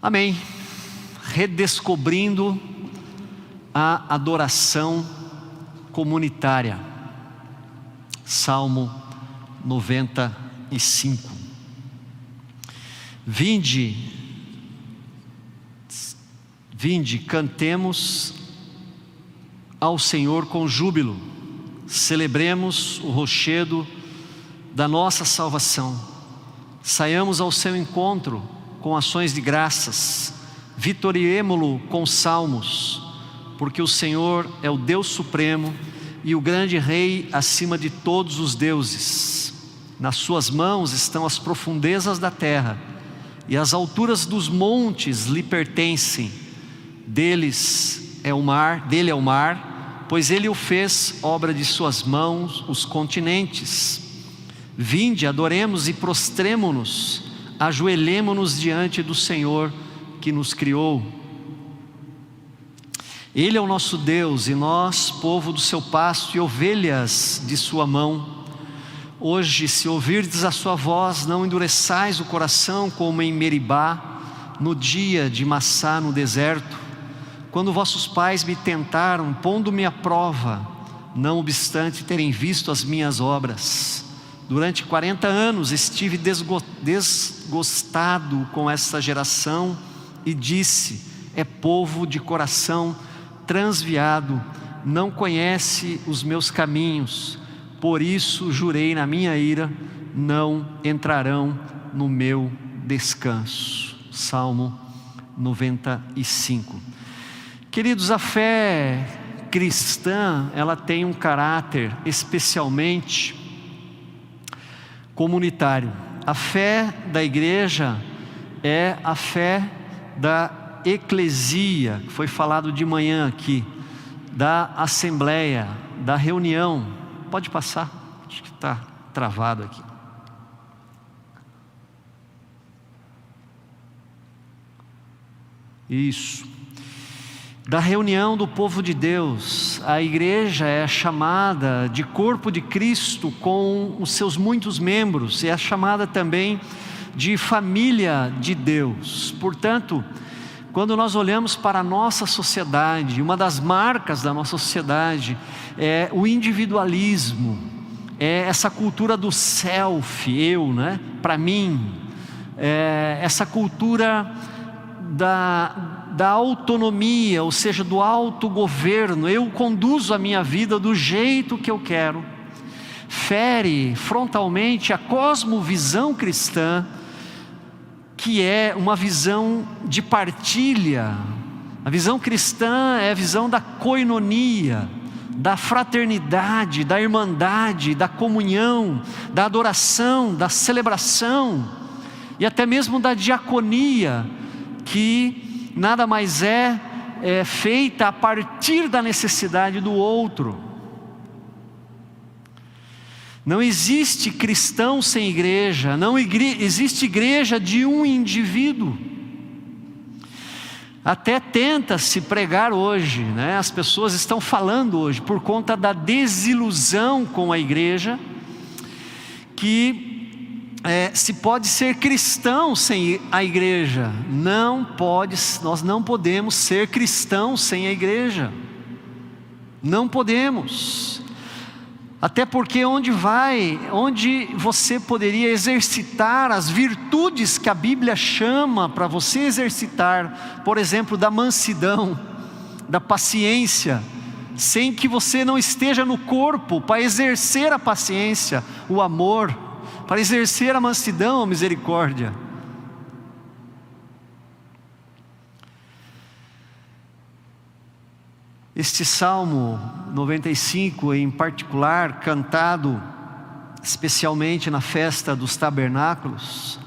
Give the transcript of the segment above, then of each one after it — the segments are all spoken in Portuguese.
Amém. Redescobrindo a adoração comunitária. Salmo 95. Vinde, cantemos ao Senhor com júbilo, celebremos o rochedo da nossa salvação, saiamos ao seu encontro com ações de graças, vitoriemo-lo com salmos, porque o Senhor é o Deus supremo e o grande Rei acima de todos os deuses. Nas suas mãos estão as profundezas da terra, e as alturas dos montes lhe pertencem. Dele é o mar, pois ele o fez, obra de suas mãos, os continentes. Vinde, adoremos e prostremo-nos, ajoelhemo-nos diante do Senhor que nos criou. Ele é o nosso Deus e nós, povo do seu pasto e ovelhas de sua mão. Hoje, se ouvirdes a sua voz, não endureçais o coração como em Meribá, no dia de Massá no deserto, quando vossos pais me tentaram, pondo-me à prova, não obstante terem visto as minhas obras. Durante 40 anos estive desgostado com essa geração e disse: é povo de coração transviado, não conhece os meus caminhos. Por isso jurei na minha ira, não entrarão no meu descanso. Salmo 95. Queridos, a fé cristã, ela tem um caráter especialmente comunitário. A fé da igreja é a fé da eclesia, que foi falado de manhã aqui, da assembleia, da reunião. Pode passar, acho que está travado aqui. Isso. Da reunião do povo de Deus. A igreja é chamada de corpo de Cristo com os seus muitos membros, é chamada também de família de Deus. Portanto, quando nós olhamos para a nossa sociedade, uma das marcas da nossa sociedade é o individualismo, é essa cultura do self, eu, né? Para mim, essa cultura da autonomia, ou seja, do autogoverno. Eu conduzo a minha vida do jeito que eu quero. Fere frontalmente a cosmovisão cristã, que é uma visão de partilha. A visão cristã é a visão da koinonia, da fraternidade, da irmandade, da comunhão, da adoração, da celebração e até mesmo da diaconia, que nada mais é feita a partir da necessidade do outro. Não existe cristão sem igreja, não existe igreja de um indivíduo. Até tenta-se pregar hoje, né? As pessoas estão falando hoje, por conta da desilusão com a igreja, que se pode ser cristão sem a igreja. Não pode, nós não podemos ser cristãos sem a igreja. Não podemos. Até porque onde você poderia exercitar as virtudes que a Bíblia chama para você exercitar, por exemplo, da mansidão, da paciência, sem que você não esteja no corpo para exercer a paciência, o amor, para exercer a mansidão, a misericórdia. Este Salmo 95 em particular, cantado especialmente na festa dos tabernáculos,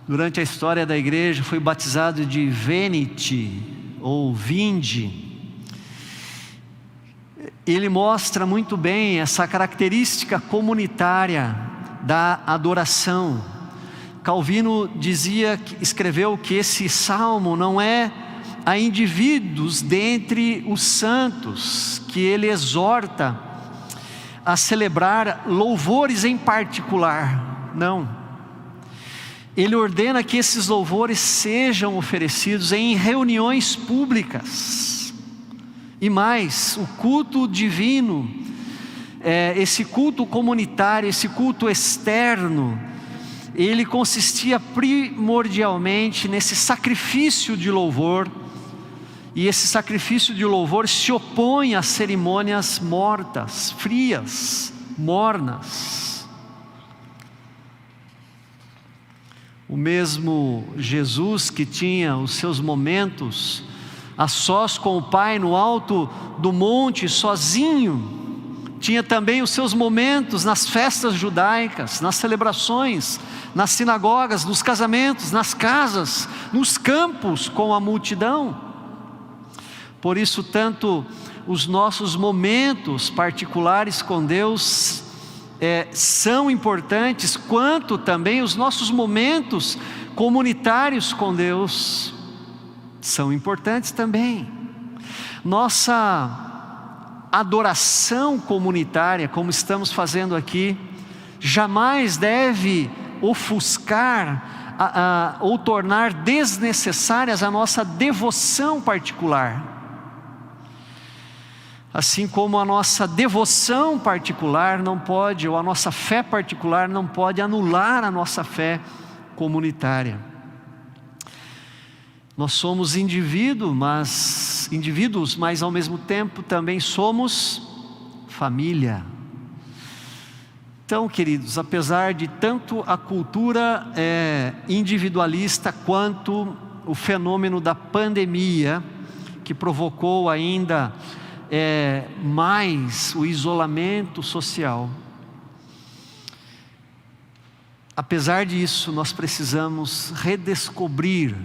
durante a história da igreja, foi batizado de Venite ou Vinde. Ele mostra muito bem essa característica comunitária da adoração. Calvino escreveu que esse salmo não é a indivíduos dentre os santos, que ele exorta a celebrar louvores em particular. Não. Ele ordena que esses louvores sejam oferecidos em reuniões públicas. E mais, o culto divino, esse culto comunitário, esse culto externo, ele consistia primordialmente nesse sacrifício de louvor. E esse sacrifício de louvor se opõe às cerimônias mortas, frias, mornas. O mesmo Jesus que tinha os seus momentos a sós com o Pai no alto do monte, sozinho, tinha também os seus momentos nas festas judaicas, nas celebrações, nas sinagogas, nos casamentos, nas casas, nos campos com a multidão. Por isso, tanto os nossos momentos particulares com Deus são importantes, quanto também os nossos momentos comunitários com Deus são importantes também. Nossa adoração comunitária, como estamos fazendo aqui, jamais deve ofuscar ou tornar desnecessárias a nossa devoção particular. Assim como a nossa devoção particular não pode, ou a nossa fé particular não pode anular a nossa fé comunitária. Nós somos indivíduos, mas ao mesmo tempo também somos família. Então, queridos, apesar de tanto a cultura individualista quanto o fenômeno da pandemia, que provocou ainda mais o isolamento social, apesar disso, nós precisamos redescobrir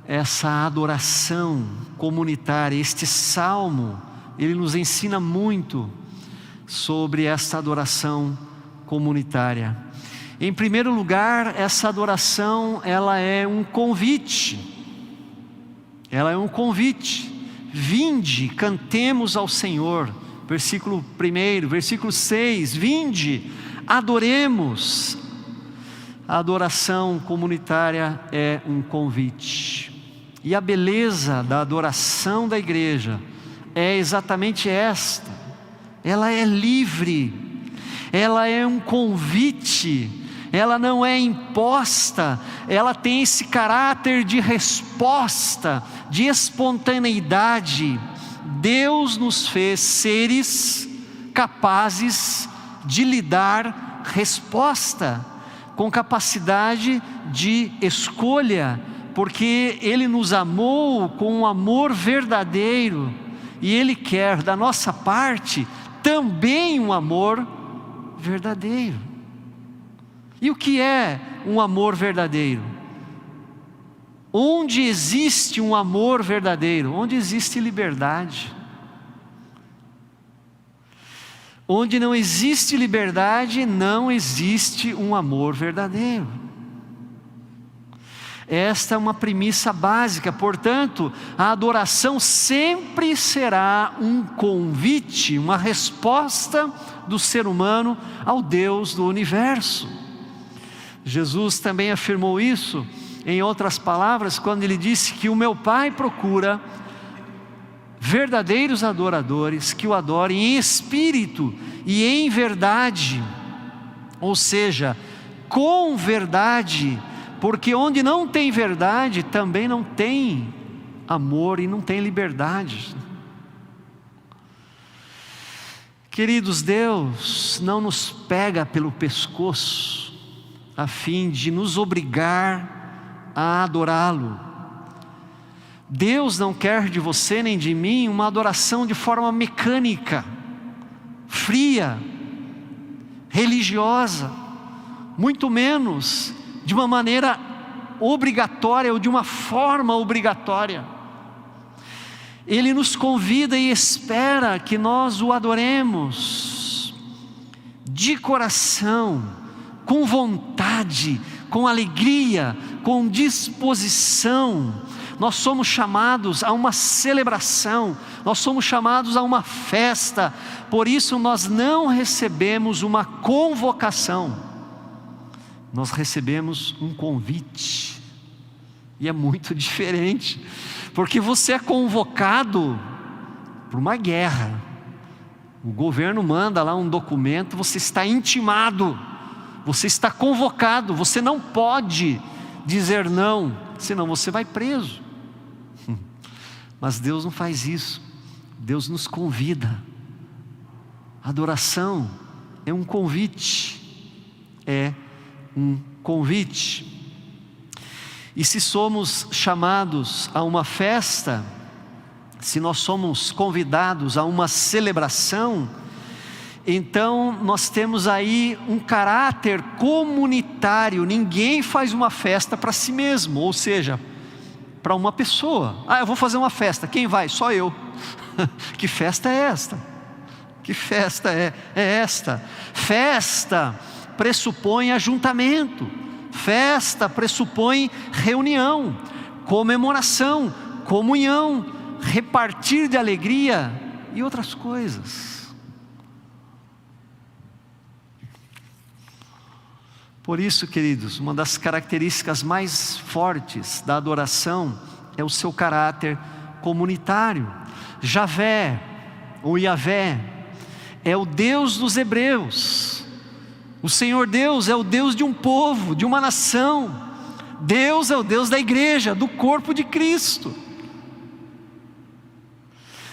essa adoração comunitária. Este salmo, ele nos ensina muito sobre esta adoração comunitária. Em primeiro lugar, essa adoração, ela é um convite. Ela é um convite. Vinde, cantemos ao Senhor. Versículo 1, versículo 6, vinde, adoremos. A adoração comunitária é um convite. E a beleza da adoração da igreja é exatamente esta. Ela é livre, ela é um convite, ela não é imposta, ela tem esse caráter de resposta, de espontaneidade. Deus nos fez seres capazes de lhe dar resposta, com capacidade de escolha, porque Ele nos amou com um amor verdadeiro, e Ele quer da nossa parte também um amor verdadeiro. E o que é um amor verdadeiro? Onde existe um amor verdadeiro? Onde existe liberdade. Onde não existe liberdade, não existe um amor verdadeiro. Esta é uma premissa básica. Portanto, a adoração sempre será um convite, uma resposta do ser humano ao Deus do universo. Jesus também afirmou isso, em outras palavras, quando Ele disse que o meu Pai procura verdadeiros adoradores que o adorem em espírito e em verdade, ou seja, com verdade, porque onde não tem verdade, também não tem amor e não tem liberdade. Queridos, Deus não nos pega pelo pescoço, a fim de nos obrigar a adorá-lo. Deus não quer de você nem de mim uma adoração de forma mecânica, fria, religiosa, muito menos de uma maneira obrigatória ou de uma forma obrigatória. Ele nos convida e espera que nós o adoremos de coração, com vontade, com alegria, com disposição. Nós somos chamados a uma celebração, nós somos chamados a uma festa. Por isso nós não recebemos uma convocação nós recebemos um convite, e é muito diferente, porque você é convocado para uma guerra. O governo manda lá um documento, você está intimado, você está convocado, você não pode dizer não, senão você vai preso. Mas Deus não faz isso, Deus nos convida. A adoração é um convite, é um convite. E se somos chamados a uma festa, se nós somos convidados a uma celebração, então nós temos aí um caráter comunitário. Ninguém faz uma festa para si mesmo, ou seja, para uma pessoa. Eu vou fazer uma festa, quem vai? Só eu. Que festa é esta? Que festa é esta? Festa pressupõe ajuntamento, festa pressupõe reunião, comemoração, comunhão, repartir de alegria e outras coisas. Por isso, queridos, uma das características mais fortes da adoração é o seu caráter comunitário. Javé, ou Yavé, é o Deus dos hebreus. O Senhor Deus é o Deus de um povo, de uma nação. Deus é o Deus da igreja, do corpo de Cristo.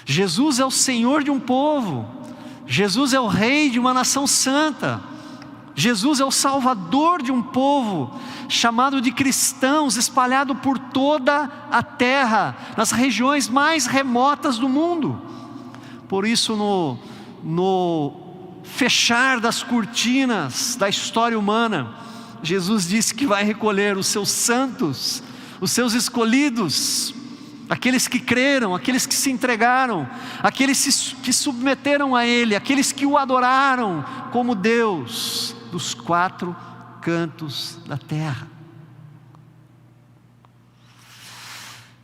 Jesus é o Senhor de um povo. Jesus é o Rei de uma nação santa. Jesus é o Salvador de um povo, chamado de cristãos, espalhado por toda a terra, nas regiões mais remotas do mundo. Por isso, no fechar das cortinas da história humana, Jesus disse que vai recolher os seus santos, os seus escolhidos, aqueles que creram, aqueles que se entregaram, aqueles que submeteram a Ele, aqueles que o adoraram como Deus dos quatro cantos da terra.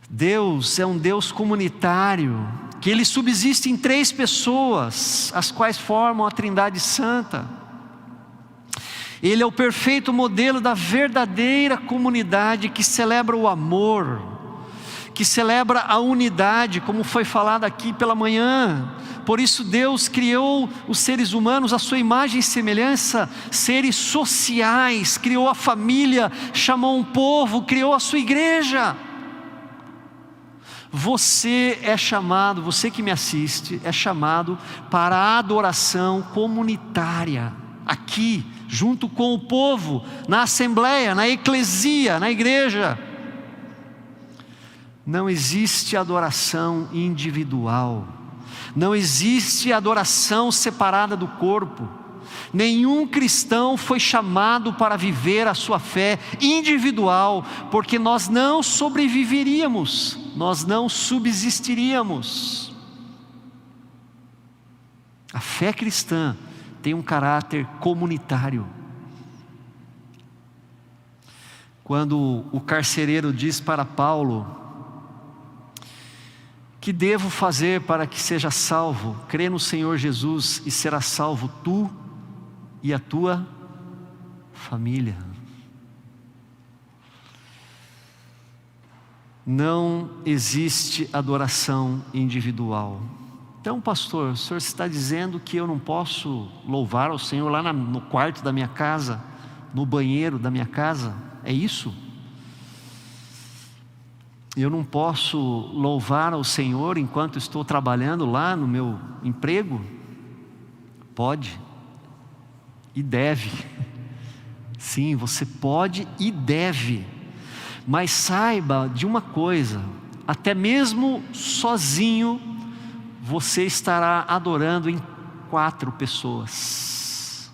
Deus é um Deus comunitário, que Ele subsiste em 3 pessoas, as quais formam a Trindade Santa. Ele é o perfeito modelo da verdadeira comunidade que celebra o amor, que celebra a unidade, como foi falado aqui pela manhã. Por isso Deus criou os seres humanos à sua imagem e semelhança, seres sociais, criou a família, chamou um povo, criou a sua igreja. Você é chamado, você que me assiste, é chamado para a adoração comunitária, aqui, junto com o povo, na assembleia, na eclesia, na igreja. Não existe adoração individual, não existe adoração separada do corpo. Nenhum cristão foi chamado para viver a sua fé individual, porque nós não sobreviveríamos, nós não subsistiríamos. A fé cristã tem um caráter comunitário. Quando o carcereiro diz para Paulo: que devo fazer para que seja salvo? Crê no Senhor Jesus e será salvo tu e a tua família. Não existe adoração individual. Então, pastor, o senhor está dizendo que eu não posso louvar ao Senhor lá no quarto da minha casa, no banheiro da minha casa? É isso? Eu não posso louvar ao Senhor enquanto estou trabalhando lá no meu emprego? Pode e deve. Sim, você pode e deve. Mas saiba de uma coisa: até mesmo sozinho você estará adorando em 4 pessoas,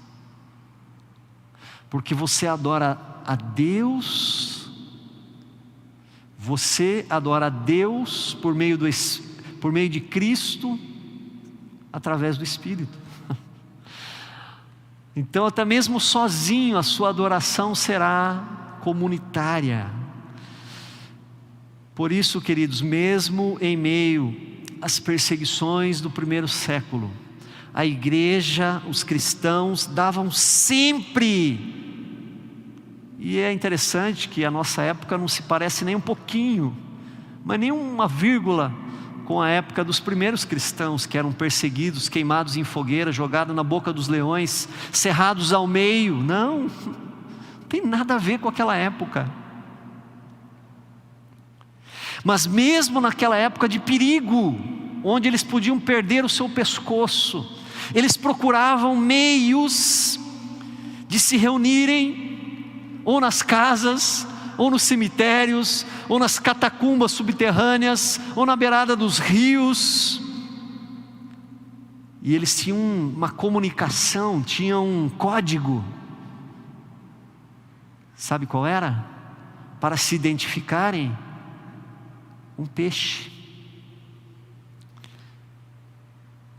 porque você adora a Deus. Você adora a Deus por meio de Cristo, através do Espírito. Então, até mesmo sozinho, a sua adoração será comunitária. Por isso, queridos, mesmo em meio às perseguições do primeiro século, a igreja, os cristãos davam sempre E é interessante que a nossa época não se parece nem um pouquinho, mas nem uma vírgula, com a época dos primeiros cristãos, que eram perseguidos, queimados em fogueira, jogados na boca dos leões, cerrados ao meio. Não tem nada a ver com aquela época. Mas mesmo naquela época de perigo, onde eles podiam perder o seu pescoço, eles procuravam meios de se reunirem, ou nas casas, ou nos cemitérios, ou nas catacumbas subterrâneas, ou na beirada dos rios. E eles tinham uma comunicação, tinham um código. Sabe qual era? Para se identificarem, um peixe.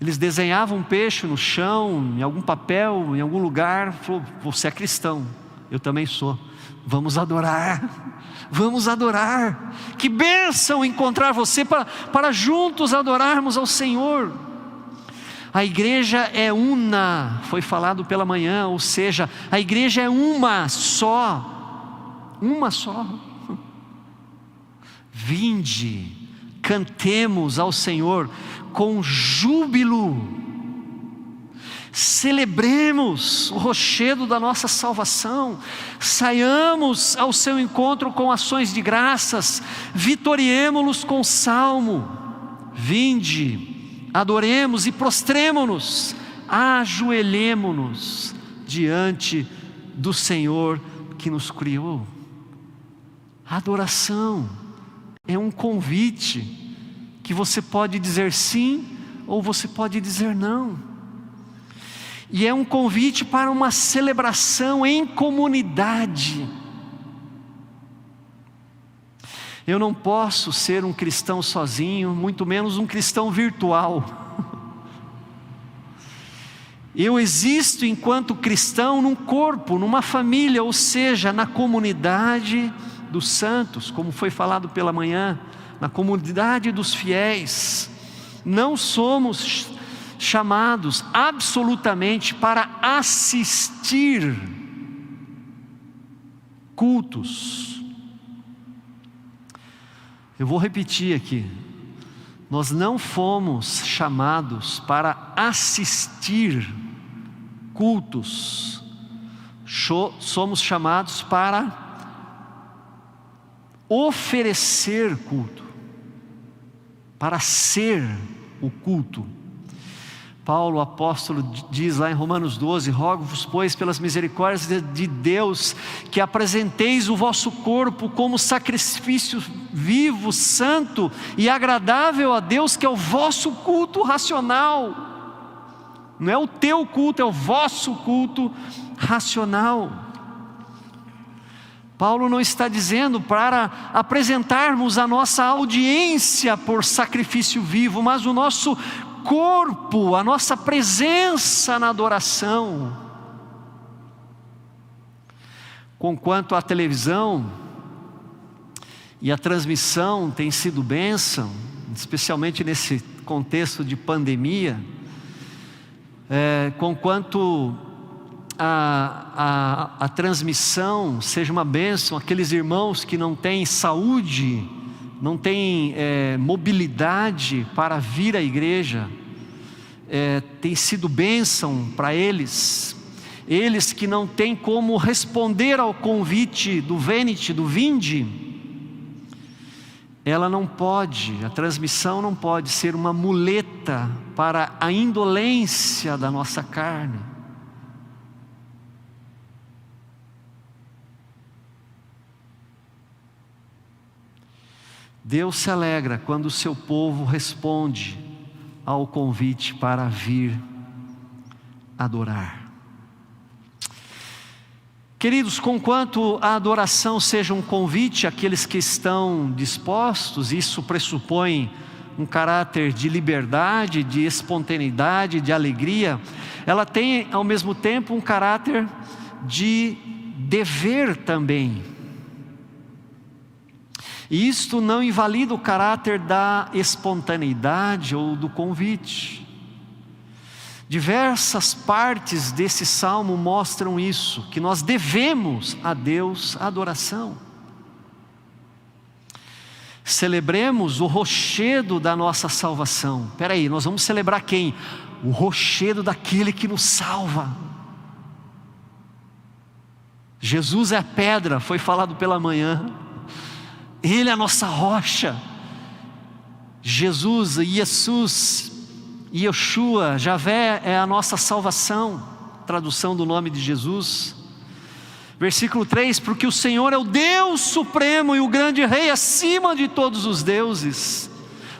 Eles desenhavam um peixe no chão, em algum papel, em algum lugar. Falou: você é cristão, eu também sou. Vamos adorar, vamos adorar. Que bênção encontrar você para juntos adorarmos ao Senhor. A igreja é una, foi falado pela manhã, ou seja, a igreja é uma só. Uma só. Vinde, cantemos ao Senhor com júbilo, celebremos o rochedo da nossa salvação, saiamos ao seu encontro com ações de graças, vitoriemo-los com salmo. Vinde, adoremos e prostremo-nos, ajoelhemo-nos diante do Senhor que nos criou. A adoração é um convite que você pode dizer sim ou você pode dizer não. E é um convite para uma celebração em comunidade. Eu não posso ser um cristão sozinho, muito menos um cristão virtual. Eu existo enquanto cristão num corpo, numa família, ou seja, na comunidade dos santos, como foi falado pela manhã, na comunidade dos fiéis. Não somos chamados absolutamente para assistir cultos. Eu vou repetir aqui: nós não fomos chamados para assistir cultos, somos chamados para oferecer culto, para ser o culto. Paulo, o apóstolo, diz lá em Romanos 12: rogo-vos, pois, pelas misericórdias de Deus, que apresenteis o vosso corpo como sacrifício vivo, santo e agradável a Deus, que é o vosso culto racional. Não é o teu culto, é o vosso culto racional. Paulo não está dizendo para apresentarmos a nossa audiência por sacrifício vivo, mas o nosso corpo, a nossa presença na adoração. Conquanto a televisão e a transmissão tem sido bênção, especialmente nesse contexto de pandemia, conquanto a transmissão seja uma bênção, aqueles irmãos que não têm saúde, não têm mobilidade para vir à igreja, tem sido bênção para eles. Eles que não têm como responder ao convite do venite, do vinde, a transmissão não pode ser uma muleta para a indolência da nossa carne. Deus se alegra quando o seu povo responde ao convite para vir adorar. Queridos, conquanto a adoração seja um convite àqueles que estão dispostos, isso pressupõe um caráter de liberdade, de espontaneidade, de alegria. Ela tem ao mesmo tempo um caráter de dever também. E isto não invalida o caráter da espontaneidade ou do convite. Diversas partes desse salmo mostram isso, que nós devemos a Deus adoração. Celebremos o rochedo da nossa salvação. Espera aí, nós vamos celebrar quem? O rochedo daquele que nos salva. Jesus é a pedra, foi falado pela manhã. Ele é a nossa rocha. Jesus, Yeshua, Javé é a nossa salvação. Tradução do nome de Jesus. Versículo 3: porque o Senhor é o Deus supremo e o grande Rei acima de todos os deuses.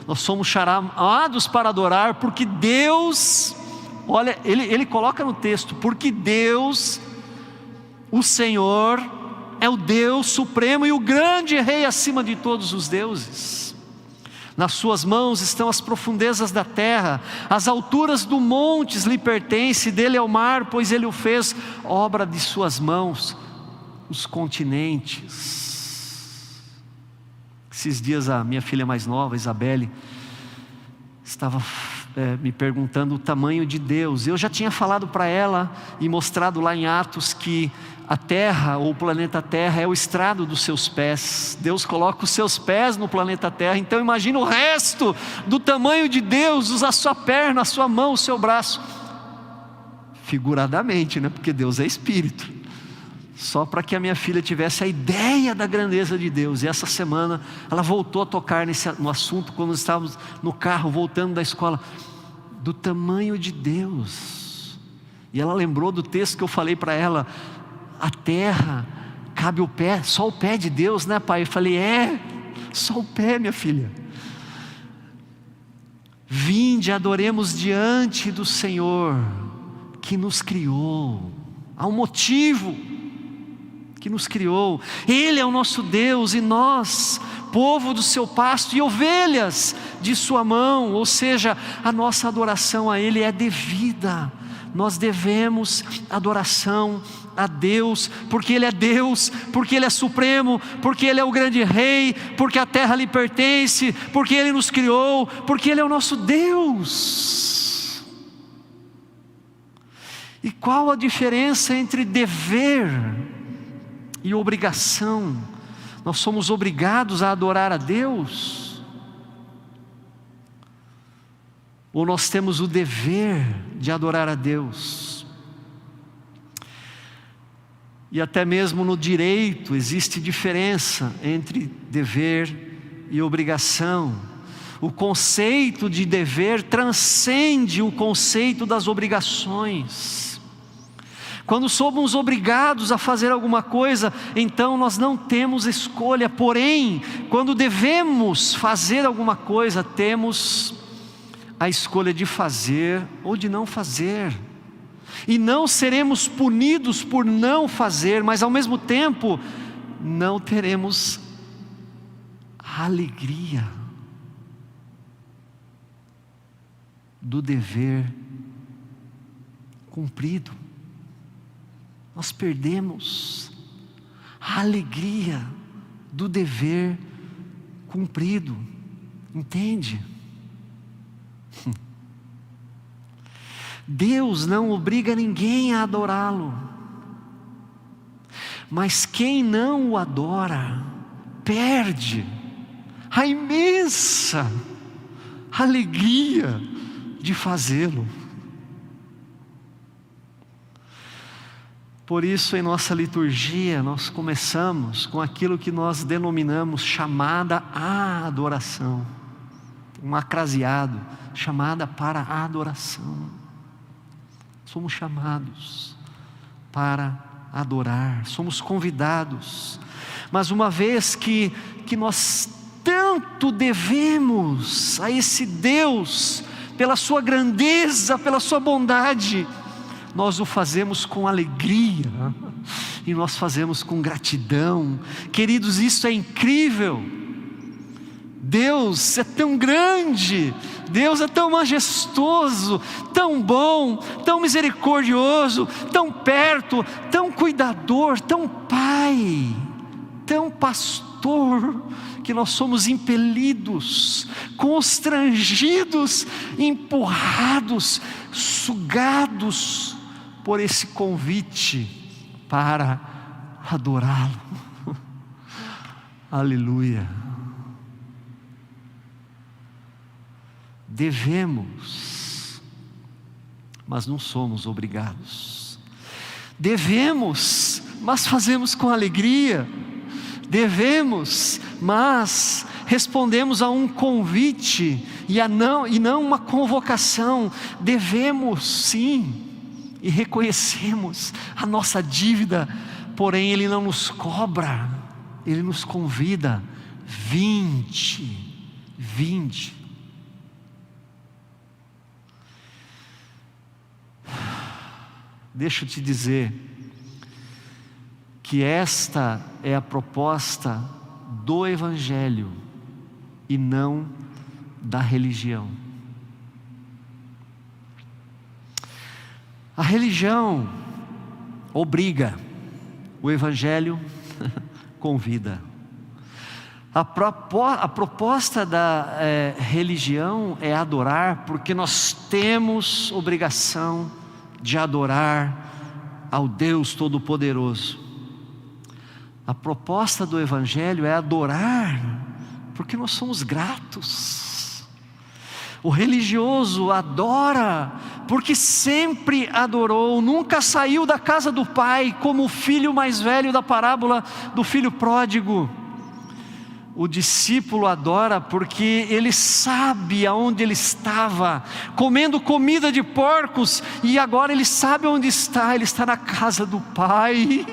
Nós somos chamados para adorar, porque Deus, olha, ele coloca no texto, porque Deus, o Senhor, é o Deus supremo e o grande Rei acima de todos os deuses. Nas suas mãos estão as profundezas da terra, as alturas dos montes lhe pertencem, dele é o mar, pois ele o fez, obra de suas mãos, os continentes. Esses dias a minha filha mais nova, Isabelle, estava me perguntando o tamanho de Deus. Eu já tinha falado para ela e mostrado lá em Atos que a terra, ou o planeta Terra, é o estrado dos seus pés. Deus coloca os seus pés no planeta Terra. Então imagina o resto do tamanho de Deus, a sua perna, a sua mão, o seu braço. Figuradamente, né? Porque Deus é espírito. Só para que a minha filha tivesse a ideia da grandeza de Deus. E essa semana ela voltou a tocar no assunto, quando estávamos no carro voltando da escola, do tamanho de Deus. E ela lembrou do texto que eu falei para ela: a terra cabe o pé, só o pé de Deus, né, pai? Eu falei: só o pé, minha filha. Vinde, adoremos diante do Senhor que nos criou. Há um motivo que nos criou. Ele é o nosso Deus e nós, povo do seu pasto e ovelhas de sua mão. Ou seja, a nossa adoração a Ele é devida. Nós devemos adoração a Deus, porque Ele é Deus, porque Ele é supremo, porque Ele é o grande Rei, porque a terra lhe pertence, porque Ele nos criou, porque Ele é o nosso Deus. E qual a diferença entre dever e obrigação? Nós somos obrigados a adorar a Deus? Ou nós temos o dever de adorar a Deus? E até mesmo no direito existe diferença entre dever e obrigação. O conceito de dever transcende o conceito das obrigações. Quando somos obrigados a fazer alguma coisa, então nós não temos escolha. Porém, quando devemos fazer alguma coisa, temos a escolha de fazer ou de não fazer. E não seremos punidos por não fazer, mas ao mesmo tempo não teremos a alegria do dever cumprido. Nós perdemos a alegria do dever cumprido. Entende? Deus não obriga ninguém a adorá-lo, mas quem não o adora perde a imensa alegria de fazê-lo. Por isso, em nossa liturgia, nós começamos com aquilo que nós denominamos chamada à adoração, um acraseado, chamada para a adoração. Somos chamados para adorar, somos convidados, mas uma vez que nós tanto devemos a esse Deus, pela sua grandeza, pela sua bondade, nós o fazemos com alegria, e nós fazemos com gratidão. Queridos, isso é incrível. Deus é tão grande, Deus é tão majestoso, tão bom, tão misericordioso, tão perto, tão cuidador, tão pai, tão pastor, que nós somos impelidos, constrangidos, empurrados, sugados por esse convite para adorá-lo. Aleluia. Devemos, mas não somos obrigados. Devemos, mas fazemos com alegria. Devemos, mas respondemos a um convite e não uma convocação. Devemos sim, e reconhecemos a nossa dívida, porém Ele não nos cobra, Ele nos convida. Vinde. Deixa eu te dizer que esta é a proposta do Evangelho e não da religião. A religião obriga, o Evangelho convida. A proposta da religião é adorar, porque nós temos obrigação de adorar ao Deus Todo-Poderoso. A proposta do Evangelho é adorar, porque nós somos gratos. O religioso adora, porque sempre adorou, nunca saiu da casa do Pai, como o filho mais velho da parábola do filho pródigo. O discípulo adora porque ele sabe aonde ele estava, comendo comida de porcos, e agora ele sabe onde está. Ele está na casa do Pai.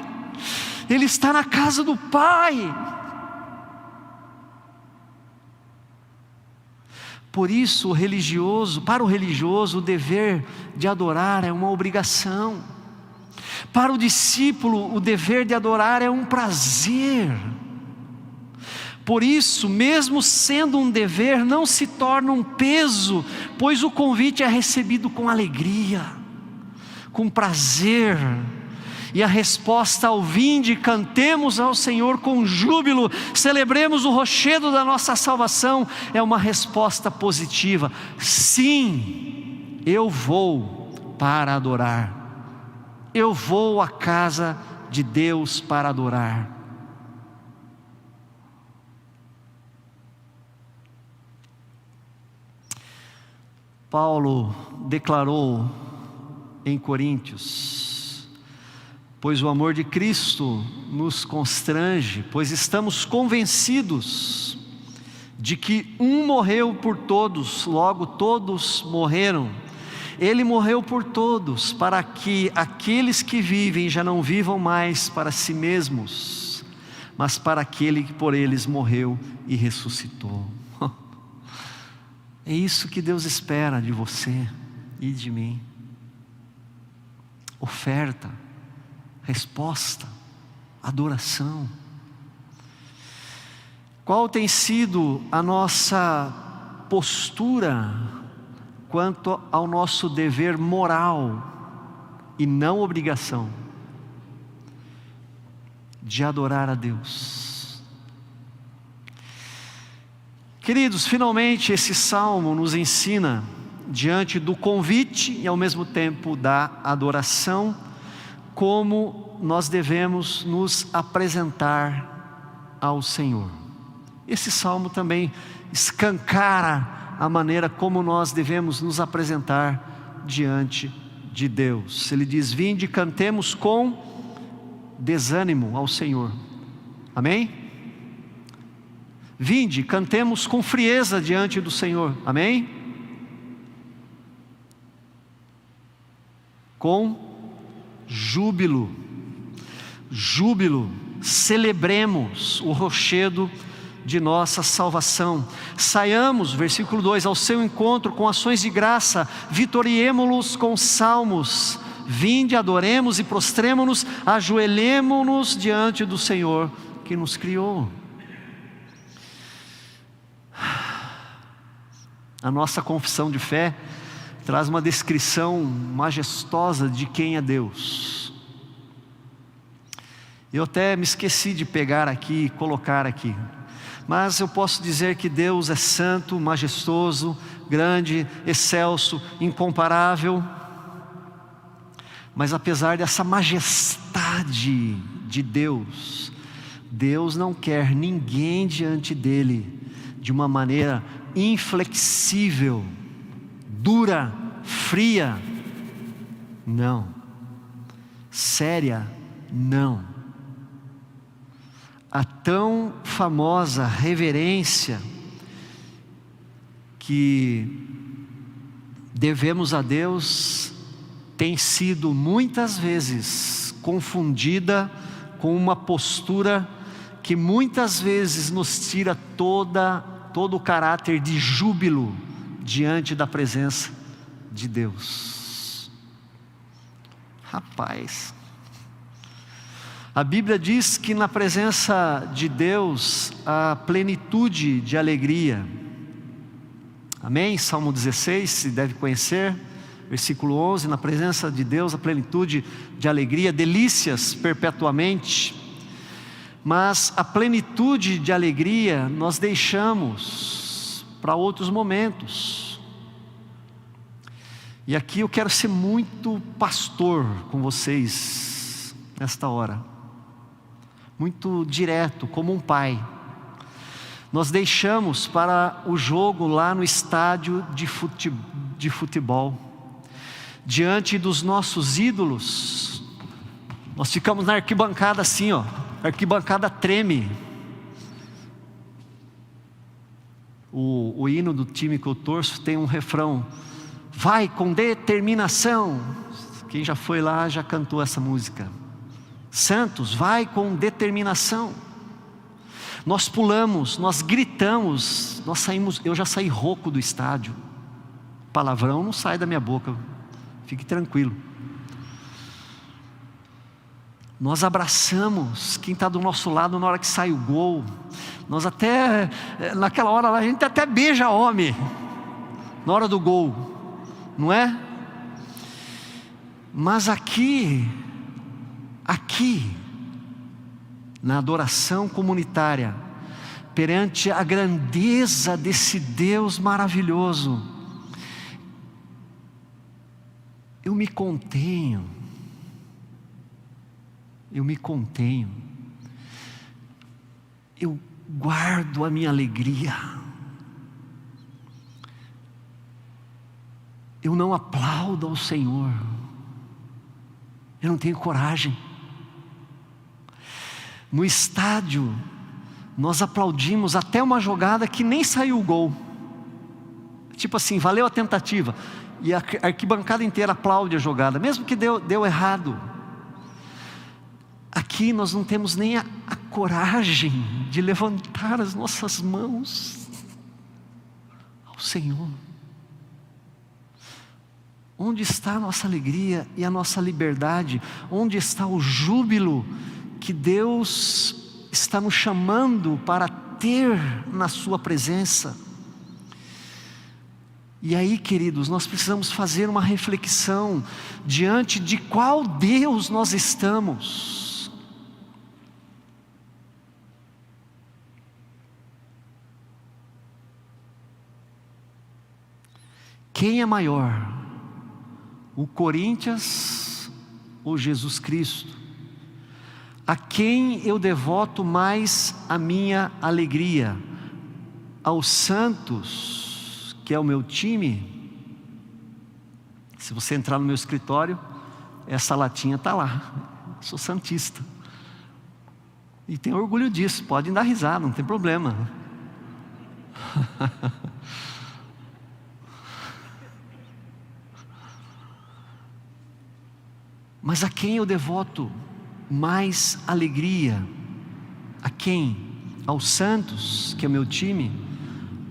Ele está na casa do Pai. Por isso, para o religioso, o dever de adorar é uma obrigação. Para o discípulo, o dever de adorar é um prazer. Por isso, mesmo sendo um dever, não se torna um peso, pois o convite é recebido com alegria, com prazer. E a resposta ao vinde, cantemos ao Senhor com júbilo, celebremos o rochedo da nossa salvação, é uma resposta positiva. Sim, eu vou para adorar, eu vou à casa de Deus para adorar. Paulo declarou em Coríntios: pois o amor de Cristo nos constrange, pois estamos convencidos de que um morreu por todos, logo todos morreram. Ele morreu por todos, para que aqueles que vivem já não vivam mais para si mesmos, mas para aquele que por eles morreu e ressuscitou. É isso que Deus espera de você e de mim. Oferta, resposta, adoração. Qual tem sido a nossa postura quanto ao nosso dever moral e não obrigação de adorar a Deus? Queridos, finalmente esse salmo nos ensina, diante do convite e ao mesmo tempo da adoração, como nós devemos nos apresentar ao Senhor. Esse salmo também escancara a maneira como nós devemos nos apresentar diante de Deus. Ele diz: vinde, cantemos com desânimo ao Senhor. Amém? Vinde, cantemos com frieza diante do Senhor. Amém? Com júbilo, celebremos o rochedo de nossa salvação. Saiamos, versículo 2, ao seu encontro com ações de graça, vitoriemo-los com salmos. Vinde, adoremos e prostremo-nos, ajoelhemo-nos diante do Senhor que nos criou. A nossa confissão de fé traz uma descrição majestosa de quem é Deus. Eu até me esqueci de pegar aqui e colocar aqui. Mas eu posso dizer que Deus é santo, majestoso, grande, excelso, incomparável. Mas apesar dessa majestade de Deus, Deus não quer ninguém diante dele de uma maneira inflexível, dura, fria. Não. Séria, não. A tão famosa reverência que devemos a Deus tem sido muitas vezes confundida com uma postura que muitas vezes nos tira todo o caráter de júbilo diante da presença de Deus. Rapaz, a Bíblia diz que na presença de Deus há plenitude de alegria. Amém? Salmo 16, se deve conhecer, versículo 11, na presença de Deus a plenitude de alegria, delícias perpetuamente. Mas a plenitude de alegria nós deixamos para outros momentos. E aqui eu quero ser muito pastor com vocês nesta hora, muito direto, como um pai. Nós deixamos para o jogo lá no estádio de futebol, diante dos nossos ídolos, nós ficamos na arquibancada assim, ó, a arquibancada treme. O hino do time que eu torço tem um refrão: vai com determinação. Quem já foi lá já cantou essa música. Santos, vai com determinação. Nós pulamos, nós gritamos, nós saímos. Eu já saí rouco do estádio. Palavrão não sai da minha boca, fique tranquilo. Nós abraçamos quem está do nosso lado na hora que sai o gol. Nós até, naquela hora lá, a gente até beija homem na hora do gol, não é? Mas aqui, na adoração comunitária, perante a grandeza desse Deus maravilhoso, eu me contenho, eu guardo a minha alegria, eu não aplaudo ao Senhor, eu não tenho coragem. No estádio, nós aplaudimos até uma jogada que nem saiu o gol, tipo assim, valeu a tentativa, e a arquibancada inteira aplaude a jogada, mesmo que deu errado. Aqui nós não temos nem a coragem de levantar as nossas mãos ao Senhor. Onde está a nossa alegria e a nossa liberdade? Onde está o júbilo que Deus está nos chamando para ter na sua presença? E aí, queridos, nós precisamos fazer uma reflexão diante de qual Deus nós estamos. Quem é maior? O Corinthians ou Jesus Cristo? A quem eu devoto mais a minha alegria? Ao Santos, que é o meu time? Se você entrar no meu escritório, essa latinha está lá. Sou santista. E tenho orgulho disso, podem dar risada, não tem problema. Mas a quem eu devoto mais alegria? A quem? Ao Santos, que é o meu time?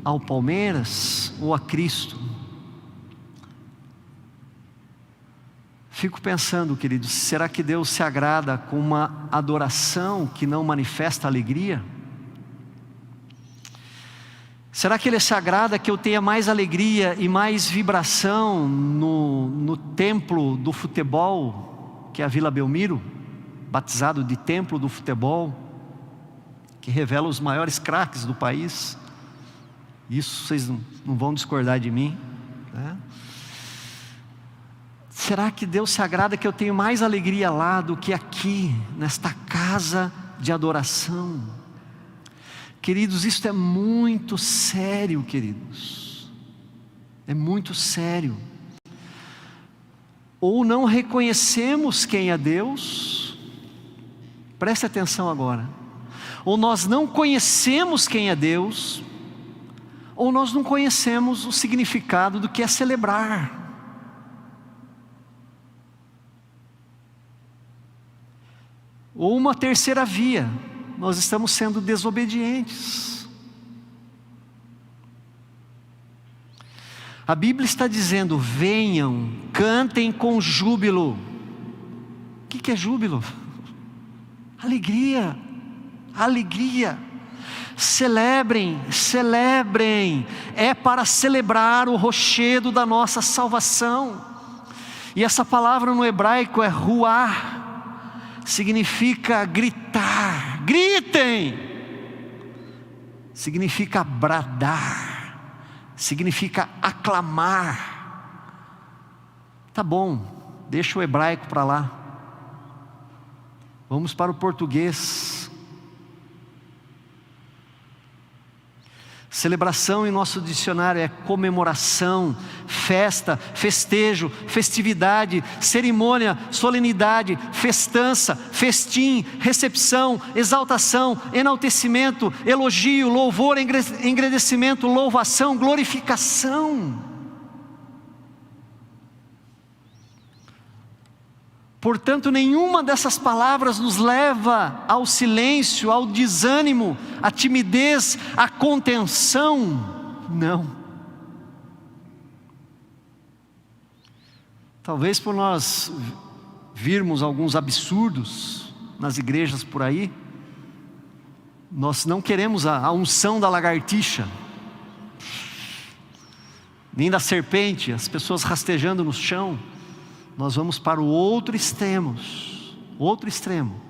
Ao Palmeiras ou a Cristo? Fico pensando, queridos, será que Deus se agrada com uma adoração que não manifesta alegria? Será que Ele se agrada que eu tenha mais alegria e mais vibração no templo do futebol, que é a Vila Belmiro, batizado de templo do futebol, que revela os maiores craques do país. Isso vocês não vão discordar de mim, né? Será que Deus se agrada que eu tenho mais alegria lá do que aqui, nesta casa de adoração? Queridos, isso é muito sério, queridos. É muito sério. Ou não reconhecemos quem é Deus, preste atenção agora. Ou nós não conhecemos quem é Deus, ou nós não conhecemos o significado do que é celebrar. Ou uma terceira via, nós estamos sendo desobedientes. A Bíblia está dizendo: venham, cantem com júbilo. O que é júbilo? Alegria, alegria. Celebrem, celebrem. É para celebrar o rochedo da nossa salvação. E essa palavra no hebraico é ruá. Significa gritar, gritem. Significa bradar, significa aclamar. Tá bom, deixa o hebraico para lá. Vamos para o português. Celebração em nosso dicionário é comemoração, festa, festejo, festividade, cerimônia, solenidade, festança, festim, recepção, exaltação, enaltecimento, elogio, louvor, engrandecimento, louvação, glorificação. Portanto, nenhuma dessas palavras nos leva ao silêncio, ao desânimo, à timidez, à contenção. Não. Talvez por nós virmos alguns absurdos nas igrejas por aí, nós não queremos a unção da lagartixa, nem da serpente, as pessoas rastejando no chão. Nós vamos para o outro extremo. Outro extremo.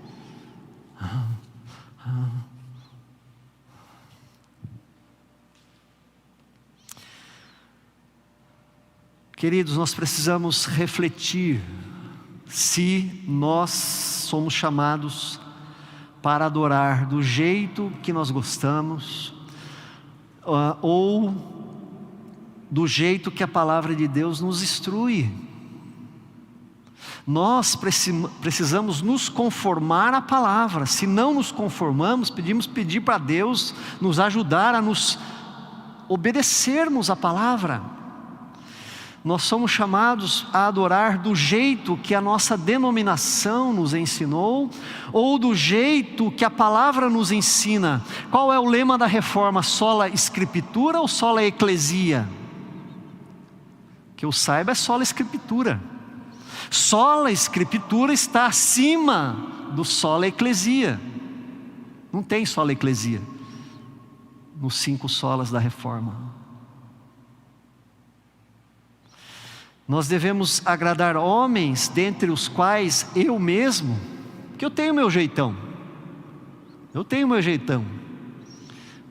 Queridos, nós precisamos refletir se nós somos chamados para adorar do jeito que nós gostamos, ou do jeito que a palavra de Deus nos instrui. Nós precisamos nos conformar à palavra. Se não nos conformamos, pedir para Deus nos ajudar a nos obedecermos à palavra. Nós somos chamados a adorar do jeito que a nossa denominação nos ensinou, ou do jeito que a palavra nos ensina. Qual é o lema da reforma? Sola Scriptura ou sola Ecclesia? Que eu saiba, é sola Scriptura. Sola Escritura está acima do sola Ecclesia. Não tem sola Ecclesia nos 5 solas da reforma. Nós devemos agradar homens, dentre os quais eu mesmo, que eu tenho meu jeitão. Eu tenho meu jeitão.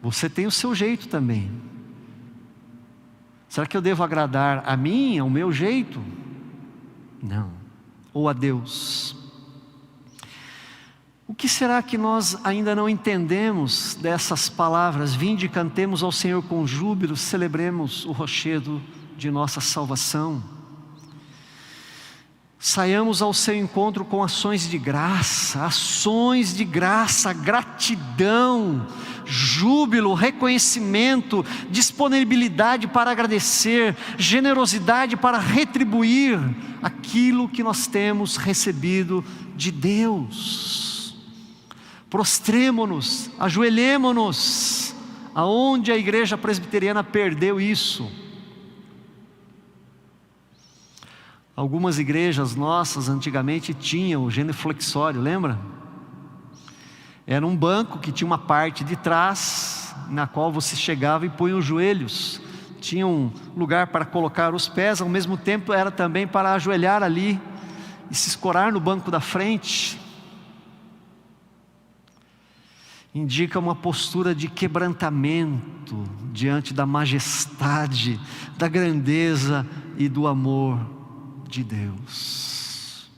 Você tem o seu jeito também. Será que eu devo agradar a mim, ao meu jeito? Não. Ou a Deus? O que será que nós ainda não entendemos dessas palavras? Vinde, cantemos ao Senhor com júbilo, celebremos o rochedo de nossa salvação. Saiamos ao seu encontro com ações de graça, gratidão, júbilo, reconhecimento, disponibilidade para agradecer, generosidade para retribuir aquilo que nós temos recebido de Deus. Prostremo-nos, ajoelhemo-nos, aonde a igreja presbiteriana perdeu isso. Algumas igrejas nossas antigamente tinham o genuflexório, lembra? Era um banco que tinha uma parte de trás, na qual você chegava e punha os joelhos. Tinha um lugar para colocar os pés, ao mesmo tempo era também para ajoelhar ali e se escorar no banco da frente. indica uma postura de quebrantamento diante da majestade, da grandeza e do amor de Deus.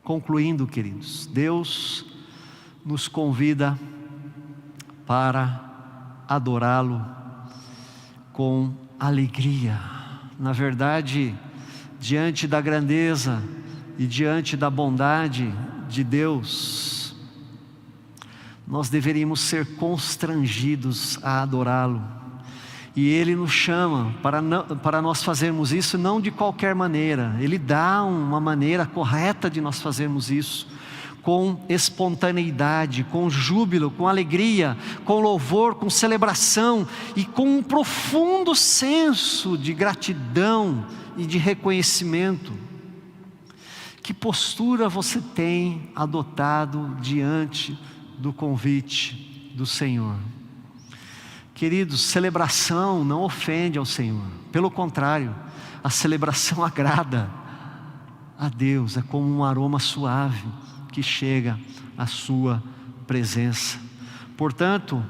Concluindo, queridos, Deus nos convida para adorá-lo com alegria. Na verdade, diante da grandeza e diante da bondade de Deus, nós deveríamos ser constrangidos a adorá-lo. E Ele nos chama para nós fazermos isso não de qualquer maneira. Ele dá uma maneira correta de nós fazermos isso, com espontaneidade, com júbilo, com alegria, com louvor, com celebração e com um profundo senso de gratidão e de reconhecimento. Que postura você tem adotado diante do convite do Senhor? Queridos, celebração não ofende ao Senhor. Pelo contrário, a celebração agrada a Deus. É como um aroma suave que chega à sua presença. Portanto,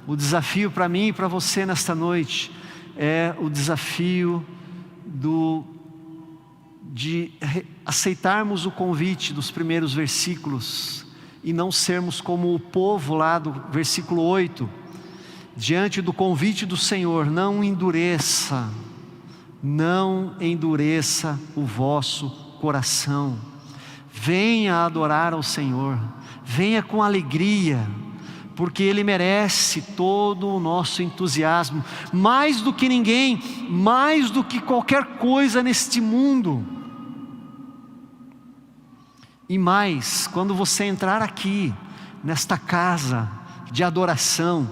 o desafio para mim e para você nesta noite é o desafio de aceitarmos o convite dos primeiros versículos e não sermos como o povo lá do versículo 8, diante do convite do Senhor. Não endureça o vosso coração. Venha adorar ao Senhor, venha com alegria, porque Ele merece todo o nosso entusiasmo, mais do que ninguém, mais do que qualquer coisa neste mundo. E mais, quando você entrar aqui, nesta casa de adoração,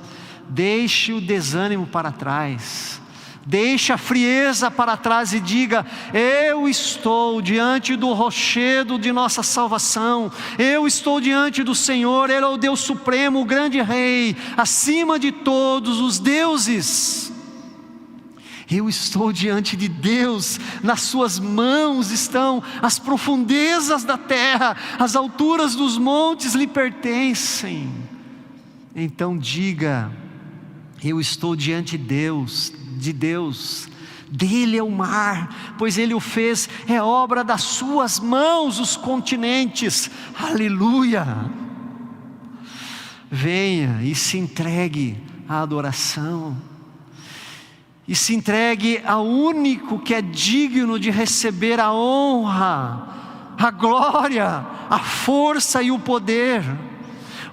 deixe o desânimo para trás, deixe a frieza para trás e diga: eu estou diante do rochedo de nossa salvação, eu estou diante do Senhor, Ele é o Deus supremo, o grande Rei, acima de todos os deuses. Eu estou diante de Deus, nas suas mãos estão as profundezas da terra, as alturas dos montes lhe pertencem. Então diga: eu estou diante de Deus, dele é o mar, pois Ele o fez, é obra das suas mãos os continentes. Aleluia! Venha e se entregue à adoração, e se entregue ao único que é digno de receber a honra, a glória, a força e o poder,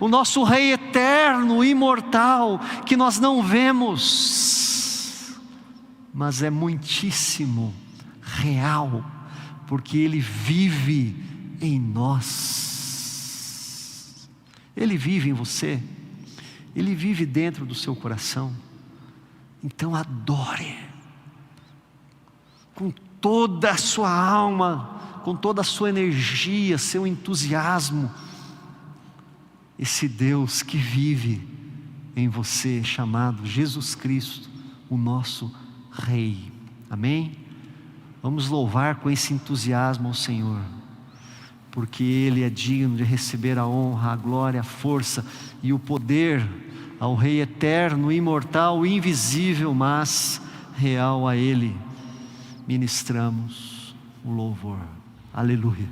o nosso Rei eterno, imortal, que nós não vemos, mas é muitíssimo real, porque Ele vive em nós. Ele vive em você, Ele vive dentro do seu coração. Então adore, com toda a sua alma, com toda a sua energia, seu entusiasmo, esse Deus que vive em você, chamado Jesus Cristo, o nosso Rei. Amém? Vamos louvar com esse entusiasmo ao Senhor, porque Ele é digno de receber a honra, a glória, a força e o poder. Ao Rei eterno, imortal, invisível, mas real, a Ele ministramos o louvor. Aleluia.